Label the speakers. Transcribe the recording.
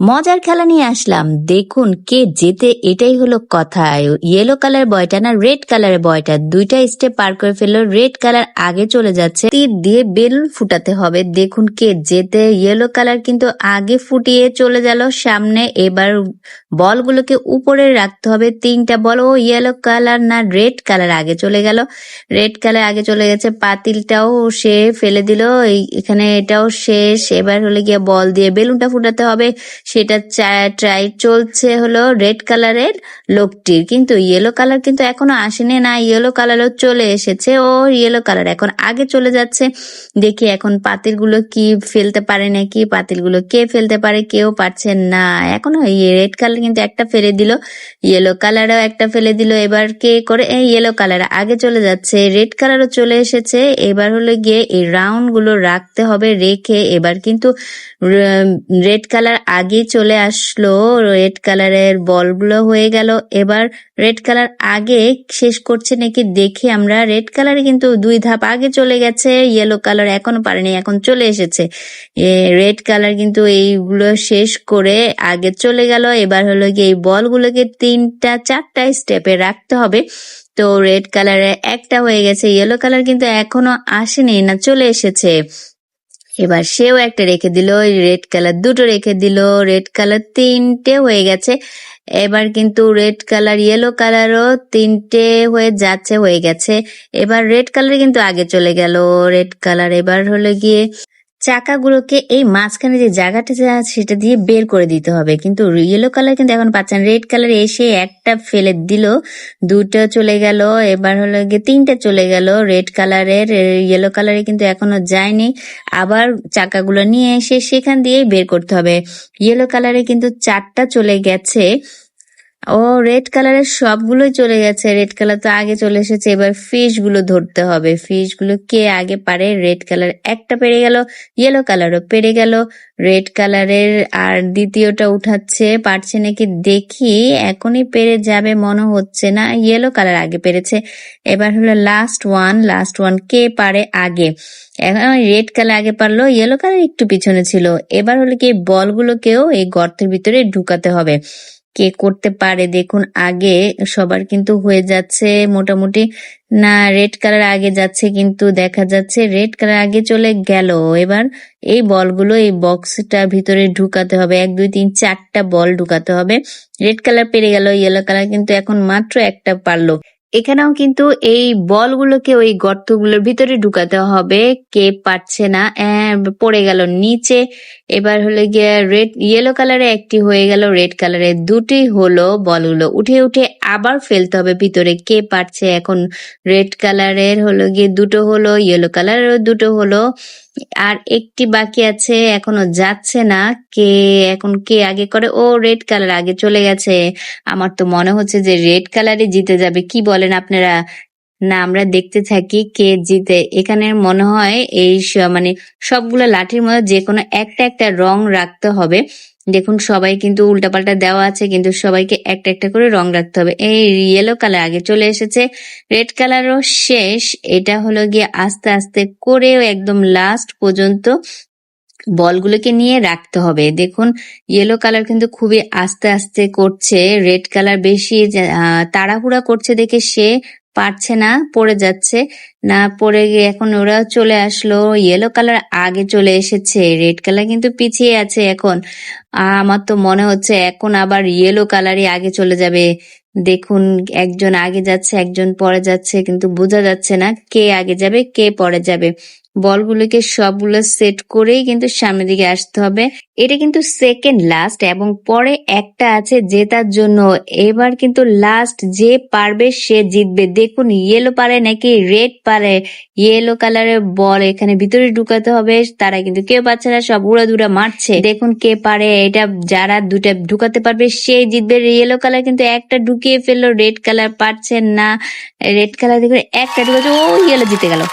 Speaker 1: মজার খেলা নিয়ে আসলাম। দেখুন কে জেতে, এটাই হলো কথা। ইয়েলো কালার বয়টা না রেড কালারের বয়টা, দুইটা স্টেপ পার করে ফেললো। রেড কালার আগে চলে যাচ্ছে, তীর দিয়ে বেলুন ফুটাতে হবে। দেখুন কে জেতে। ইয়েলো কালার কিন্তু আগে ফুটিয়ে চলে গেল সামনে। এবার বলগুলোকে উপরে রাখতে হবে, তিনটা বল। ও ইয়েলো কালার না রেড কালার আগে চলে গেল, রেড কালার আগে চলে গেছে। পাতিলটাও সে ফেলে দিল, এখানে এটাও শেষ। এবার হলে গিয়ে বল দিয়ে বেলুনটা ফুটাতে হবে, সেটা ট্রাই চলছে হলো রেড কালারের লোকটির, কিন্তু ইয়েলো কালার কিন্তু এখনো আসেনি। না, ইয়েলো কালারও চলে এসেছে। ও ইয়েলো কালার এখন আগে চলে যাচ্ছে। দেখি এখন পাতিলগুলো কি ফেলতে পারে নাকি। পাতিলগুলো কে ফেলতে পারে, কেউ পারছে না এখনো। রেড কালার কিন্তু একটা ফেলে দিল, ইয়েলো কালারও একটা ফেলে দিল। এবার কে করে, ইয়েলো কালার আগে চলে যাচ্ছে, রেড কালারও চলে এসেছে। এবার হলো গিয়ে এই রাউন্ড গুলো রাখতে হবে, রেখে এবার কিন্তু রেড কালার আগে চলে আসলো। রেড কালারের বলগুলো হয়ে গেল। এবার রেড কালার আগে শেষ করছে নাকি দেখি আমরা। রেড কালারে কিন্তু দুই ধাপ আগে চলে গেছে, ইয়েলো কালার এখনো পারেনি, এখন চলে এসেছে। রেড কালার কিন্তু এইগুলো শেষ করে আগে চলে গেল। এবার হলো গিয়ে এই বলগুলোকে তিনটা চারটা স্টেপে রাখতে হবে। তো রেড কালারে একটা হয়ে গেছে, ইয়েলো কালার কিন্তু এখনো আসেনি, না চলে এসেছে। এবার সেও একটা রেখে দিল, রেড কালার দুটো রেখে দিল, রেড কালার তিনটে হয়ে গেছে। এবার কিন্তু রেড কালার ইয়েলো কালারও তিনটে হয়ে যাচ্ছে, হয়ে গেছে। এবার রেড কালার কিন্তু আগে চলে গেল। রেড কালার এবার হলো গিয়ে চাকাগুলোকে এই মাঝখানে যে জায়গাটা আছে সেটা দিয়ে বের করে দিতে হবে, কিন্তু ইয়েলো কালার কিন্তু এখন পাচ্ছেন। রেড কালার এসে একটা ফেলে দিল, দুটো চলে গেল। এবার হলো গিয়ে তিনটে চলে গেল রেড কালারের। ইয়েলো কালারে কিন্তু এখনো যায়নি, আবার চাকাগুলো নিয়ে এসে সেখান দিয়েই বের করতে হবে। ইয়েলো কালারে কিন্তু চারটা চলে গেছে। ও রেড কালারের সবগুলোই চলে গেছে, রেড কালার তো আগে চলে এসেছে। এবার ফিশ গুলো ধরতে হবে, ফিশ গুলো কে আগে পারে। রেড কালার একটা পেরে গেল, ইয়েলো কালারও পেরে গেল। রেড কালারের আর দ্বিতীয়টা উঠাচ্ছে, পারছে নাকি দেখি। এখনই পেরে যাবে মনে হচ্ছে না, ইয়েলো কালার আগে পেরেছে। এবার হলো লাস্ট ওয়ান কে পারে আগে। এখন রেড কালার আগে পারলো, ইয়েলো কালার একটু পিছনে ছিল। এবার হলো কি বলগুলোকেও এই গর্তের ভিতরে ঢুকাতে হবে। কে করতে পারে দেখুন আগে। সবার কিন্তু হয়ে যাচ্ছে মোটামুটি। না, রেড কালার আগে যাচ্ছে, কিন্তু দেখা যাচ্ছে রেড কালার আগে চলে গেল। এবার এই বলগুলো এই বক্সটার ভিতরে ঢুকাতে হবে, 1 2 3 4টা বল ঢুকাতে হবে। রেড কালার পেরে গেল, ইয়েলো কালার কিন্তু এখন মাত্র একটা পারলো। এখানেও কিন্তু এই বলগুলোকে ওই গর্তগুলোর ভিতরে ঢুকাতে হবে। কে পারছে না, পড়ে গেল নিচে। এবার হলো গিয়ে ইয়েলো কালারে একটি হয়ে গেল, রেড কালারে দুটি হলো। বলগুলো উঠে উঠে আবার ফেলতে হবে ভিতরে। কে পারছে এখন। রেড কালারের হলো গিয়ে দুটো হলো, ইয়েলো কালারেরও দুটো হলো, আর একটি বাকি আছে, এখনো যাচ্ছে না। কে এখন কে আগে করে। ও রেড কালার আগে চলে গেছে। আমার তো মনে হচ্ছে যে রেড কালারই জিতে যাবে, কি বলেন আপনারা? না, আমরা দেখতে থাকি কে জিতে। এখানে মনে হয় এই মানে সবগুলো লাঠির মধ্যে যে কোনো একটা একটা রং রাখতে হবে। দেখুন সবাই কিন্তু উল্টাপাল্টা দেওয়া আছে, কিন্তু সবাইকে একটা একটা করে রং রাখতে হবে। এই ইয়েলো কালার আগে চলে এসেছে, রেড কালারও শেষ। এটা হলো গিয়ে আস্তে আস্তে করেও একদম লাস্ট পর্যন্ত বলগুলোকে নিয়ে রাখতে হবে। দেখুন ইয়েলো কালার কিন্তু খুবই আস্তে আস্তে করছে, রেড কালার বেশি তাড়াহুড়া করছে দেখে সে পারছে না, পড়ে যাচ্ছে। না পড়ে গিয়ে এখন ওরা চলে আসলো, ইয়েলো কালার আগে চলে এসেছে, রেড কালার কিন্তু পিছিয়ে আছে এখন। আমার তো মনে হচ্ছে এখন আবার ইয়েলো কালারই আগে চলে যাবে। দেখুন একজন আগে যাচ্ছে, একজন পরে যাচ্ছে, কিন্তু বোঝা যাচ্ছে না কে আগে যাবে কে পরে যাবে। বলগুলোকে সবগুলো সেট করেই কিন্তু সামনের দিকে আসতে হবে। এটা কিন্তু সেকেন্ড লাস্ট, এবং পরে একটা আছে জেতার জন্য। এবার কিন্তু লাস্ট যে পারবে সে জিতবে। দেখুন ইয়েলো পারে নাকি রেড পারে। ইয়েলো কালারের বল এখানে ভিতরে ঢুকাতে হবে, তারা কিন্তু কেউ পাচ্ছে না, সব উড়াধুরা মারছে। দেখুন কে পারে এটা, যারা দুটা ঢুকাতে পারবে সে জিতবে। ইয়েলো কালার কিন্তু একটা ঢুকিয়ে ফেললো, রেড কালার পারছে না। রেড কালার দেখুন একটা ঢুকাচ্ছে, ও ইয়েলো জিতে গেল।